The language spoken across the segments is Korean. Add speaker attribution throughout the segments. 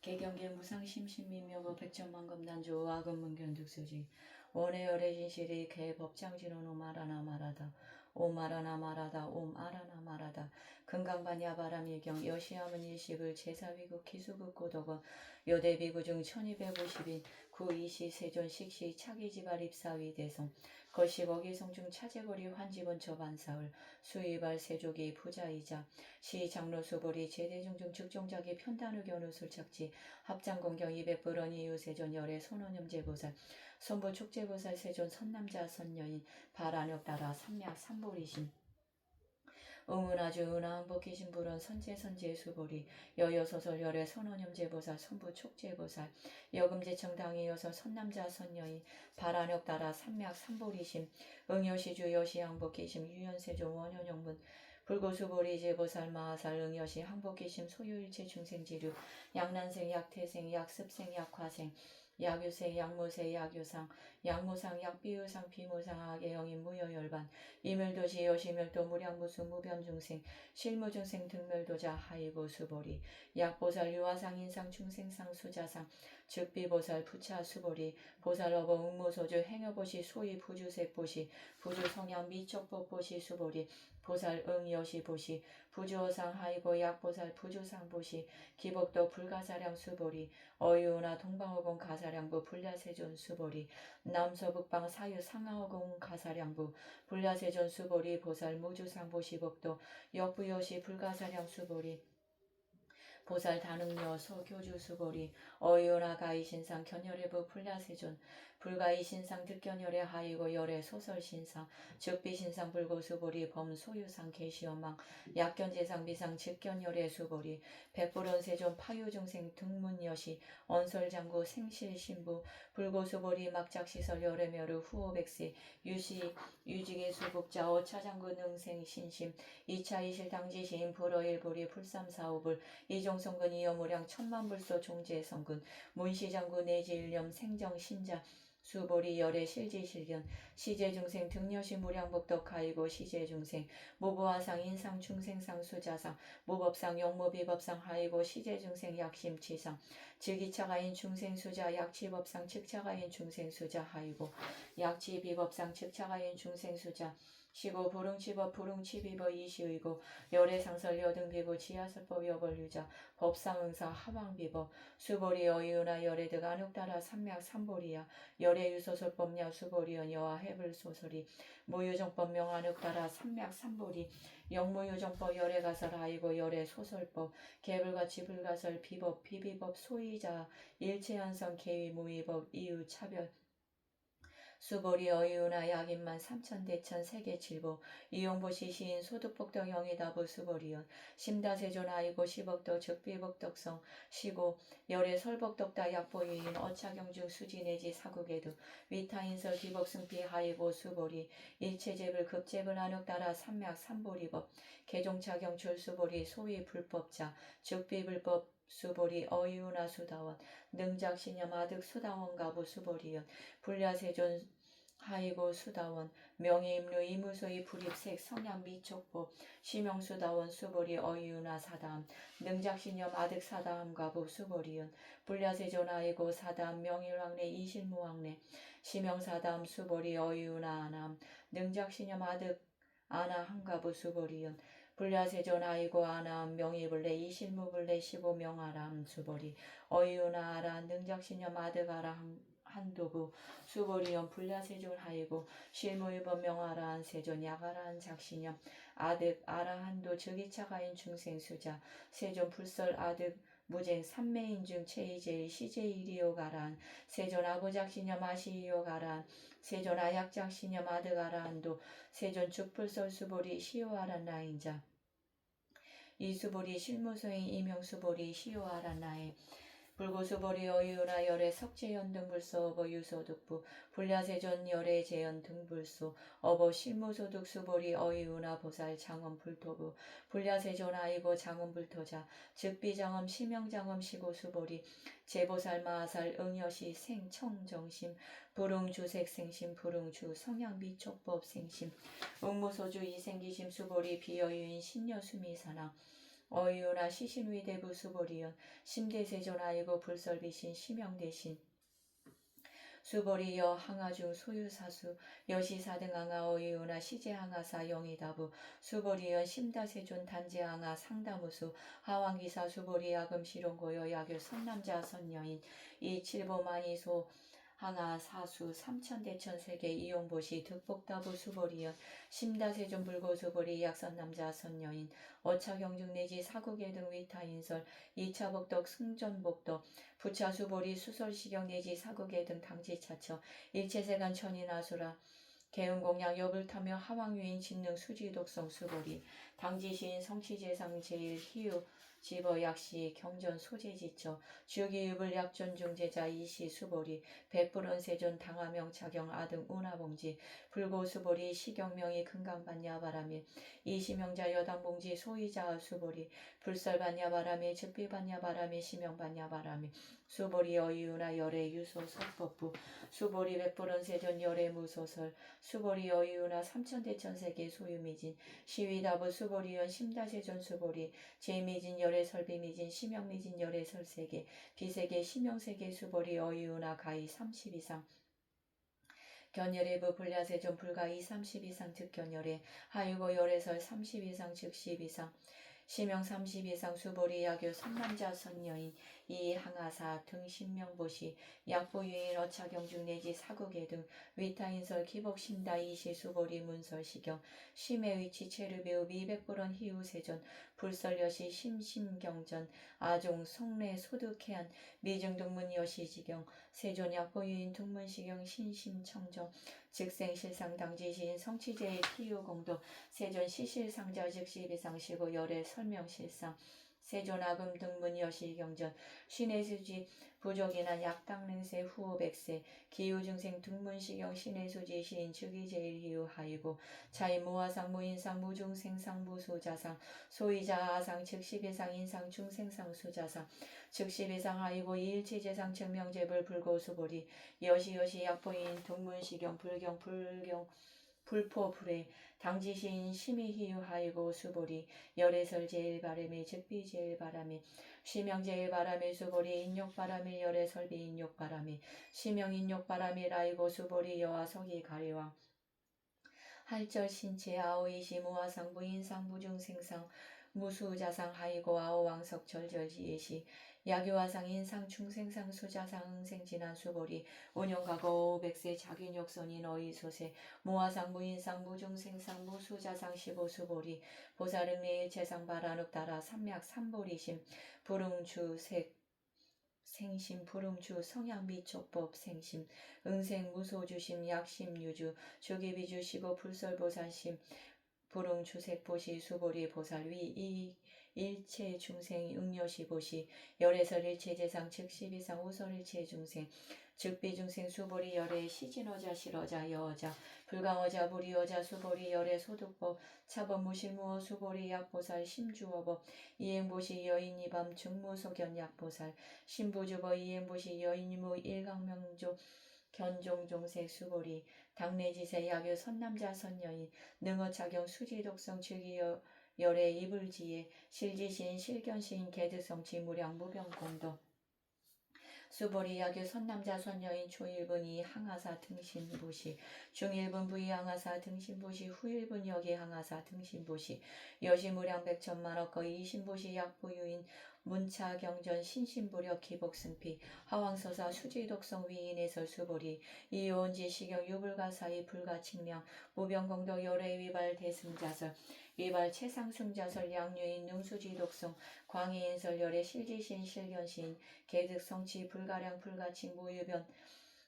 Speaker 1: 개경계 무상심신미묘법 백천만금단조 와금문견득수지 원해열의 진실이 개법장진원 오마라나 마라다 오마라나 마라다 옴아라나 마라다 금강반야바람일경 여시함은 일십을 제사위국 기수국 고덕원 여대비구중 1250인 구이시 세존 식시 차기지발 입사위 대성 거시거기 성중 차제거리 환지번 저반사을 수이발 세족이 부자이자 시장로수보리 제대중중 즉종자기 편단의 견우술 착지 합장공경 200불원 이유세존 열애 손원염제보살 손부축제보살 세존 선남자 선여인 발안역따라 삼약 삼보리신 응은아주 은하한복기신 불원 선제선제 수보리 여여소설 열애 선원염제보살 손부축제보살 여금제청당이여서 선남자 선여인 발안역따라 삼약 삼보리신 응여시주 여시항복기심 유연세존 원효영문 불고수보리 제보살 마하살 응여시 항복기심 소유일체 중생지류 약난생 약태생 약습생 약화생 약유생 약무생 약유상 약무상 약비유상 비무상 악의영인 무여열반 이멸도시 여시멸도 무량무수 무변중생 실무중생 등멸도자 하이고 수보리 약보살 유화상 인상 중생상 수자상 즉비보살 부차 수보리 보살어버 응무소주 행여보시 소위 부주색보시 부주성양 미촉법보시 수보리 보살 응여시보시 부주어상 하이고 약보살 부주상보시 기복도 불가사량 수보리 어유나 동방어공 가사량부 불야세존 수보리 남서북방 사유 상하어공 가사량부 불야세존 수보리 보살 무주상보시복도 역부여시 불가사량 수보리 보살 다능여 서교주 수보리 어유나 가이신상 견열의부 불야세존 불가이신상 득견열의 하이고 열의 소설신상 즉비신상 불고수보리 범소유상 계시원망 약견재상 비상 즉견열의 수보리 백불원세존 파유중생 등문여시 언설장구 생실신부 불고수보리 막작시설 열애멸의 후호백세 유시 유직의 수국자 어차장구 능생신심 2차 이실당지시인 불어일불이 불삼사오불 이종성근 이여무량 천만불소 종제성근 문시장구 내지일념 생정신자 수보리 열의 실지실견 시제중생 등여시 무량복덕하이고 시제중생 무보화상 인상 중생상 수자상 무법상 영무비법상 하이고 시제중생 약심치상 즉이차가인 중생수자 약치법상 즉차가인 중생수자 하이고 약치비법상 즉차가인 중생수자 시고 불응치법 불응치비법 이시의고 열애상설 여등비부 지하설법 여벌유자 법상응사 하왕비법 수보리 어이유나 열애득 안옥따라 삼약 삼보리야 열애유소설법야 수보리연 여와 해불소설이 무유정법 명안옥따라 삼약 삼보리 영무유정법 열애가설 하이고 열애소설법 개불가치 불가설 비법 비비법 소이자 일체현성 개위 무위법 이유차별 수보리 어이유나 약인만 삼천대천 세계칠보 이용보시 시인 소득복덕 영이다부 수보리연 심다세존 아이고 시복덕 즉비복덕성 시고 열의 설복덕다 약보유인 어차경중 수지내지 사국에도 위타인설 비복승피 하이고 수보리 일체제불 급제불 안역따라 삼약 삼보리법 개종차경출 수보리 소위 불법자 즉비불법 수보리 어이유나 수다원 능작신념 아득 수다원 가부 수보리연 불야세존 하이고 수다원 명예임류 이무소이 불입색 성향 미촉법 시명수다원 수보리 어이유나 사다함 능작신념 아득 사다함 가부 수보리연 불야세존 하이고 사다함 명일왕래 이실무왕래 시명사다함 수보리 어이유나 아남 능작신념 아득 아나 한가부 수보리연 불야세존 아이고 아남 명의불래 이실무불래 시고명아람 수보리 어이유나 아라 능작신념 아득 아라 한도부 수보리연 불야세존 하이고 실무일번 명아라한 세존 야가라한 작신념 아득 아라한도 즉이차가인 중생수자 세존 불설 아득 무쟁 삼매인중 체이제일 시제일이요 가란 세존 아부작신념 아시이요 가란 세존 아약작신념 아득 아라한도 세존 죽불설 수보리 시요아란 나인자 이수보리 실무소인 이명수보리 시요아란 나에 불고수보리 어이유나 열애 석재연 등불소 어버 유소득부 불야세존 열애 재연 등불소 어버 실무소득 수보리 어이유나 보살 장엄 불토부 불야세존 아이고 장엄 불토자 즉비장엄 시명장엄 시고수보리 제보살 마하살 응여시 생청정심 불응주색생심 불응주 성향미촉법 생심 응무소주 이생기심 수보리 비어유인 신여수미사나 어이유나 시신위대부 수보리연 심대세존 아이고 불설비신 심영대신 수보리여 항아중 소유사수 여시사등항아 어이유나 시제항아사 영이다부 수보리연 심다세존 단지항아 상다무수 하왕기사 수보리 야금시론고여 야교 선남자 선여인 이칠보만이소 항아 사수 삼천대천세계 이용보시 득복다부 수보리연 심다세존 불고수보리 약선남자 선여인 어차경중 내지 사국의 등 위타인설 이차복덕 승전복덕 부차수보리 수설시경 내지 사국의 등 당지차처 일체세간 천인아수라 개운공양 여불타며 하왕유인 진능 수지독성 수보리 당지시인 성취재상 제일 희유 집어 약시 경전 소재지처 주기유불 약존중제자 이시 수보리 백불원 세존 당하명 차경 아등 운하봉지 불고수보리 시경명이 금강반야바람일 이시명자 여당봉지 소이자 수보리 불설반야바람일 즉비반야바람일 시명반야바람일 수보리 어이유나 열애 유소 설법부 수보리 백불원 세존 열애 무소설 수보리 어이유나 삼천대천세계 소유미진 시위다부 수보리연 심다세존 수보리 제미진 열애 설비미진 심영미진 열애 설세계 비세계 심영세계 수보리 어이유나 가히 30 이상 견열애부 불야세존 불가히 30 이상 즉견열애 하유고 열애설 30 이상 즉 10 이상 시명 30 이상 수보리 야교 선남자 선여인 이항아사 등 신명보시 약보유인 어차경중 내지 사국의 등 위타인설 기복심다 이시 수보리 문설시경 심의 위치 체르배우 미백불원 희우세존 불설여시 심심경전 아종 성례 소득해안 미증동문 여시지경 세존 약보유인 동문시경 신심청정 즉생실상 당지시인 성취제의 희우공도 세존 시실상자 즉시비상시고 열애 설명실상 세존아금 등문 여시경전 신의수지 부족인한 약당능세 후오백세 기후중생 등문시경 신의수지 시인 즉위제일희우하이고 차이무화상 무인상 무중생상 무수자상 소이자아상 즉시비상 인상 중생상 수자상 즉시비상 하이고 이일치재상 증명제불 불고수보리 여시여시 약보인 동문시경 불경 불포불에 당지시인 심의희유하이고 수보리 열애설 제일바람이 즉비제일바람이 시명제일바람이 수보리 인욕바람이 열애설비 인욕바람이 시명인욕바람이 라이고 수보리 여화석이 가리왕 할절 신체 아오이시 무화상 무인상 무중생상 무수자상 하이고 아오왕석 절절지예시 야교화상 인상 중생상 수자상 응생진한 수보리 운용가고 백세 자균욕선인 어이소세 무화상 무인상 무중생상 무수자상 시보수보리 보살응례일체상 바라눕다라 삼약 삼보리심 불응주색 생심 불응주 성향비촉법 생심 응생 무소주심 약심 유주 주기비주 시보 불설보살심 불응주색보시 수보리 보살 위 일체 중생 응여시보시 열애설 일체재상 즉시비상 우설일체 중생 즉비중생 수보리 열애 시진어자 실어자 여어자 불강어자 불이어자 수보리 열애 소득법 차법 무실무어 수보리 약보살 심주어법 이행보시 여인이밤 중무소견 약보살 신부주버 이행보시 여인이무 일강명조 견종종색 수보리 당내지세 야교 선남자 선여인 능어차경 수지독성 즉이여 열애 이불지에 실지시인 실견시인 개득성치 무량 무병공도 수보리 야교 선남자 선여인 초일분이 항하사 등신보시 중일분 부이 항하사 등신보시 후일분 여기 항하사 등신보시 여시무량 백천만억거 이신보시 약부유인 문차경전 신신부력 기복승피 하왕서사 수지독성 위인해설 수보리 이온지 시경 유불가사이 불가칭량 무병공도 열애위발 대승자설 위발 최상승자설 양유인 능수지독성 광해인설 열애 실지신 실견시인 개득성치 불가량 불가칭 무유변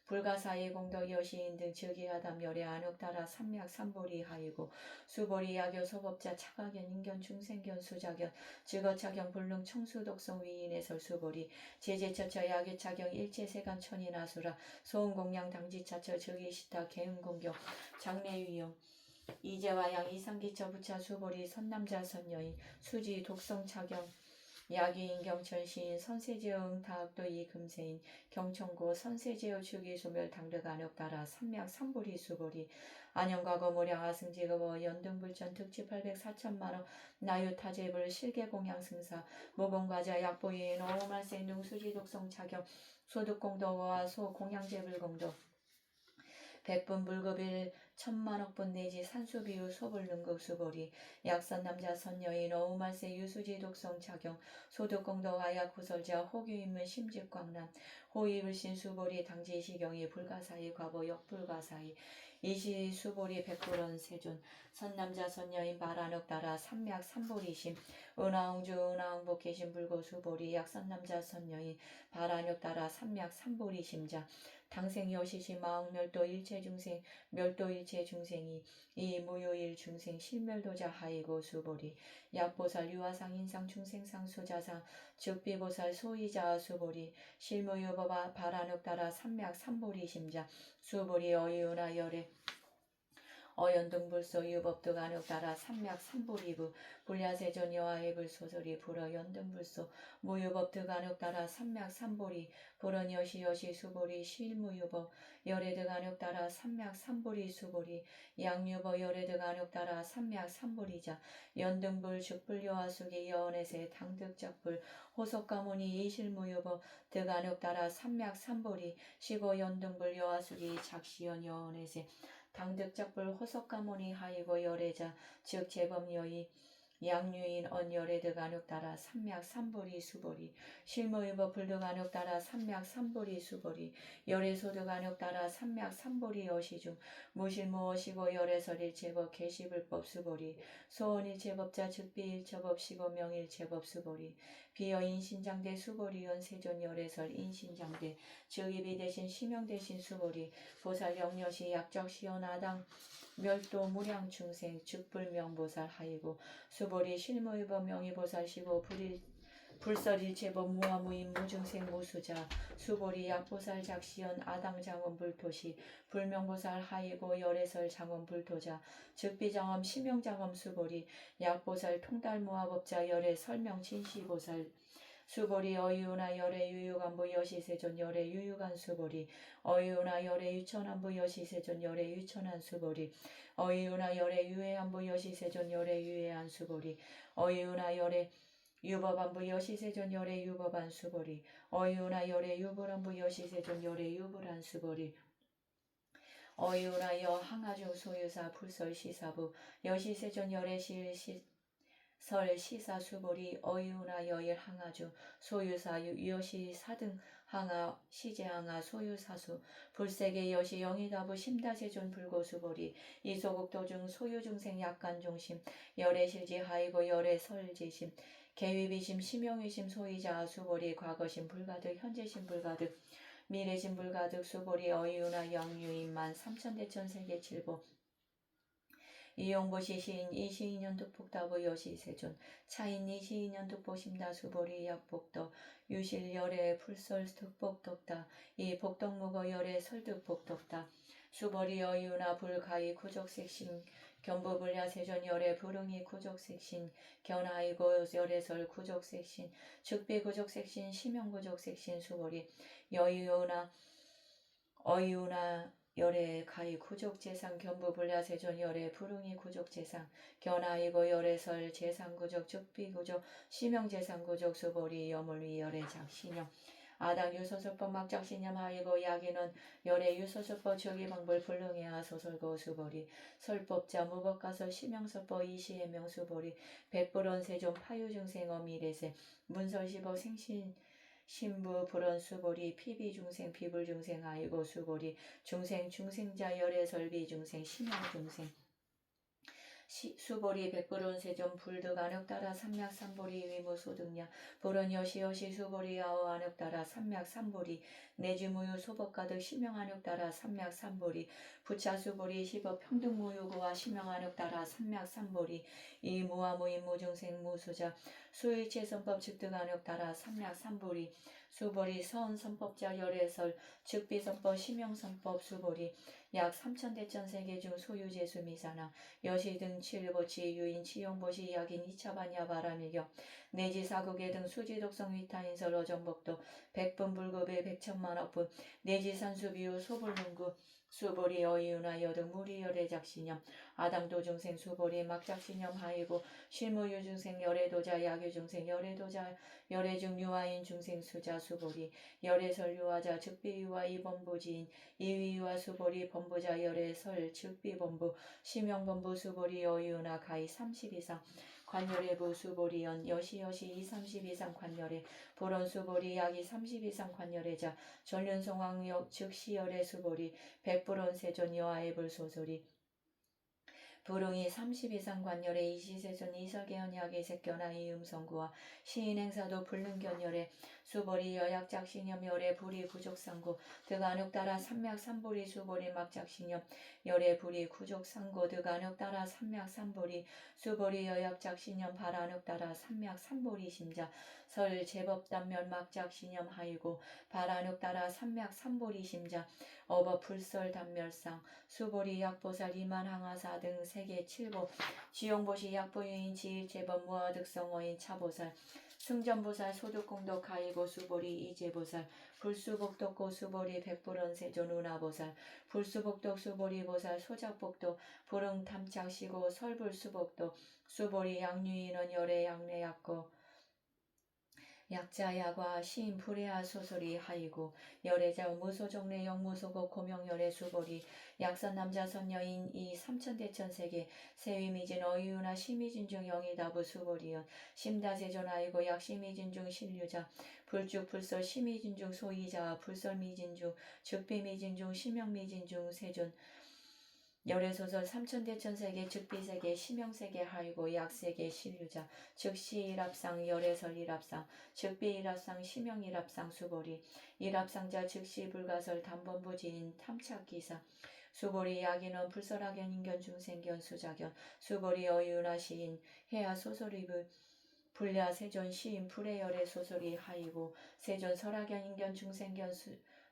Speaker 1: 불가사의 공덕 여시인 등 즉위하담 열애 안욕따라 삼약 삼보리 하이고 수보리 야교 소법자 차가견 인견 중생견 수자견 즉어차경 불능 청수독성 위인해설 수보리 제제처처 야교차경 일체세간 천인아수라 소음공양 당지차처 즉위시타 개음공경 장래위용 이제와 양 이상기처 부차 수보리 선남자 선여인 수지 독성차경 야기인 경천시인 선세제어 응타학도 이금세인 경천고 선세제어 주기소멸 당득안역 따라 삼약 삼보리 수보리 안영과거 모량 아승지거버 연등불전 특집 800 4천만원 나유타제불 실계공양승사 모범과자 약보인 어우만세 능수지독성 착용 소득공도와 소공양제불공도 백분 불급일 천만억분 내지 산수비유 소불능극 수보리 약선 남자 선여인 어우말세 유수지 독성 착용 소득공도 아약 구설자 호규인문 심직광란 호위불신 수보리 당지시경이 불가사의 과보 역불가사의 이시 수보리 백불원 세존 선남자 선여인 바란옥 따라 삼약 삼보리심 은하웅주 은하웅복계신 불고 수보리 약선남자 선여인 바란옥 따라 삼약 삼보리심자 당생 여시시 마음멸도 일체중생 멸도일체 중생이 이 무효일 중생 실멸도자 하이고 수보리 약보살 유화상 인상 중생상 수자상 즉비보살 소이자 수보리 실무유법아 바란옥 따라 삼약 삼보리 심자 수보리 어이유나 열애 어연등불소 유법득 안역 따라 삼약 삼보리부 불야세존 여하의불 소설이 불어 연등불소 무유법득 안역 따라 삼약 삼보리 불언 여시 수보리 실무유법 열애득 안역 따라 삼약 삼보리 수보리 양유법 열애득 안역 따라 삼약 삼보리자 연등불 죽불 여하수기 여언에세 당득작불 호석가문이 이실무유법 득 안역 따라 삼약 삼보리 시고 연등불 여하수기 작시연 여언에세 당득작불 호석가모니 하이고 열애자 즉 제법여의 양유인 언열애득 안욕 따라 삼약 삼보리 수보리 실무유법 불득 안욕 따라 삼약 삼보리 수보리 열애소득 안욕 따라 삼약 삼보리 어시중 무실무어시고 열애설일 제법 개시불법 수보리 소원일 제법자 즉비일 제법 시고 명일 제법 수보리 비어 인신장대 수보리연 세존 열애설 인신장대 즉입이 대신 시명 대신 수보리 보살 영여시 약적 시연 아당 멸도 무량 중생 즉불명보살 하이고 수보리 실무유법 명의보살시고 불설일체법 무아무인 무중생 무수자 수보리 약보살 작시연 아당장원 불토시 불명보살 하이고 열애설 장원 불토자 즉비장엄 시명장엄 수보리 약보살 통달무아법자 열애 설명 진시보살 수보리 어이우나 열애 유유간부 여시세존 열애 유유간 수보리 어이우나 열애 유천한부 여시세존 열애 유천한 수보리 어이우나 열애 유해한부 여시세존 열애 유해한 수보리 어이우나 열애 유법한부 여시세존 열애 유법한 수보리 어이우나 열애 유불한부 여시세존 열애 유불한 수보리 어이우나 여항아중 소유사 불설시사부 여시세존 열애 설 시사 수보리 어이우나 여일 항아주 소유사 여시 사등 항아 시제항아 소유사수 불세계 여시 영이다부 심다세존 불고수보리 이소국도중 소유중생 약간중심 열애실지 하이고 열애설지심 계위비심 심용위심 소이자 수보리 과거심 불가득 현재심 불가득 미래심 불가득 수보리 어이우나 영유인만 삼천대천세계 칠보 이용보시 시인 이시인연 득복다부 여시세존 차인 이시인연 득보심다 수보리 약복덕 유실열애 풀설 득복덕다 이 복덕무거 열애 설득복덕다 수보리 어이우나 불가이 구적색신 견부불야세존 열애 불응이 구적색신 견하이고 열애설 구적색신 즉비 구적색신 심형구적색신 수보리 여이우나 어이우나 열애 가히 구족재상 견부불야세존 열애 불응이 구족재상 견하이고 열애설 재상구적 즉비구적 심형재상구적 수보리 여물위 열애 작신형 아당 유소설법 막작신념 하이고 야기는 열애 유소설법 즉위방불 불능해하 소설고 수보리 설법자 무법가설 심형설법 이시해명 수보리 백불원 세존 파유중생 어미래세 문설시법 생신 신부 불언 수보리 피비중생 비불중생 아이고 수보리 중생자 열애설비 중생 심형중생 수보리 백불원 세존 불득 안역 따라 삼약 삼보리 위무소득냐 불언 여시 수보리 아오 안역 따라 삼약 삼보리 내주무유 소법가득 심형 안역 따라 삼약 삼보리 부차 수보리 시법 평등무유구와 심형 안역 따라 삼약 삼보리 이 무아무인 무중생 무수자 수일체 선법 즉득 안역 따라 삼약 삼보리 수보리 서언선법자 열애설 즉비선법 심형선법 수보리 약 3천대천세계 중 소유재수 미사나 여시 등 칠보치 유인 치용보시 약인 이차반야 바람일경 내지 사국의 등 수지독성 위타인설 어정복도 백분불급의 백천만억분 내지 산수비우 소불문구 수보리 어이유나 여등 무리열의 작신염 아당도 중생 수보리 막작신염 하이고 실무유 중생 열애도자 야규 중생 열애도자 열애중 유아인 중생 수자 수보리 열애설 유아자 즉비유아 이범부지인 이위유아 수보리 범부자 열애설 즉비범부 심영범부 수보리 어이유나 가히 30 이상 관열애부 수보리연 여시여시 230 이상 관열애 보론 수보리 약이 30 이상 관열애자 전륜송왕역 즉시열애 수보리 백불원 세존 여아의 불소소리 불응이 30 이상 관열의 이시세존 이설계연 약의 색견아 이음성구와 시인행사도 불능견열의 수보리 여약작신염 열의 불이 구족상고 득안욕따라 삼맥삼보리 수보리 막작신염 열의 불이 구족상고 득안욕따라 삼맥삼보리 수보리 여약작신염 발안욕따라 삼맥삼보리 심자 설 제법단면 막작신염 하이고 발안욕따라 삼맥삼보리 심자 어버 불설 단멸상 수보리 약보살 이만항하사 등 세계 7보 지용보시 약보유인 지일제법 무아득성어인 차보살 승전보살 소득공덕 가이고 수보리 이제보살 불수복덕고 수보리 백불원 세존 운하보살 불수복덕 수보리 보살 소작복덕 불응탐착시고 설불수복덕 수보리 양유인원 열애 양내약거 약자야과 시인 불해아 소설이 하이고 열애자 무소정례 영무소고 고명열애 수보리 약선남자 선여인 이 삼천대천세계 세위미진 어이유나 심의진중 영이다부 수보리연 심다세존 아이고 약심의진중 신류자 불죽불설 심의진중 소이자 불설미진중 즉비미진중 심영미진중 세존 열애소설 삼천대천세계 즉비세계 심영세계 하이고 약세계 신류자 즉시일합상 열애설일합상 즉비일합상 심영일합상 수보리 일합상자 즉시불가설 단번부지인 탐착기사 수보리 약인원 불설학연 인견 중생견 수자견 수보리 어이유나 시인 해야 소설이불 불야 세존 시인 불해열의 소설이 하이고 세존 설학연 인견 중생견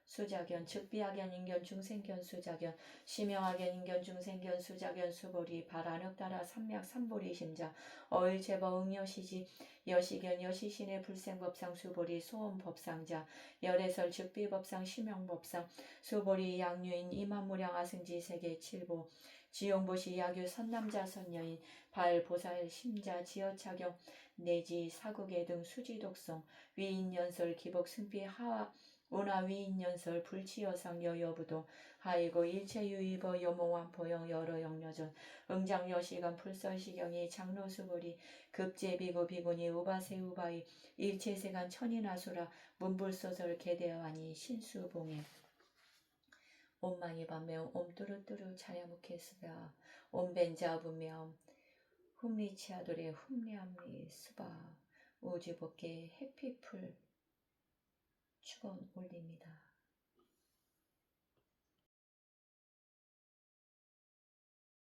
Speaker 1: 수자견 즉비학연 인견 중생견 수자견 심영학연 인견 중생견 수자견 수보리 발안흑따라 삼맥삼보리 심자 어일제버 응여시지 여시견 여시신의 불생법상 수보리 소원법상자 열애설 즉비법상 심영법상 수보리 양유인 이만무량 아승지 세계 7보 지용보시 야규 선남자 선여인 발보살 심자 지어차경 내지 사국의 등 수지독성 위인연설 기복승비 하와 운하위인연설 불치여상 여여부도 하이고 일체유의버 여몽완포영 여러영여전 응장여시간 불설시경이 장로수보리 급제비고 비구니 우바세우바이 일체세간 천인아수라 문불소설 개대하니 신수봉해 옴마니 밤매옴 옴뚜루뚜루 차야무케스바 옴벤자부명 훔리치아돌의 훔리함리 수바 우주복개 해피풀 축원 올립니다.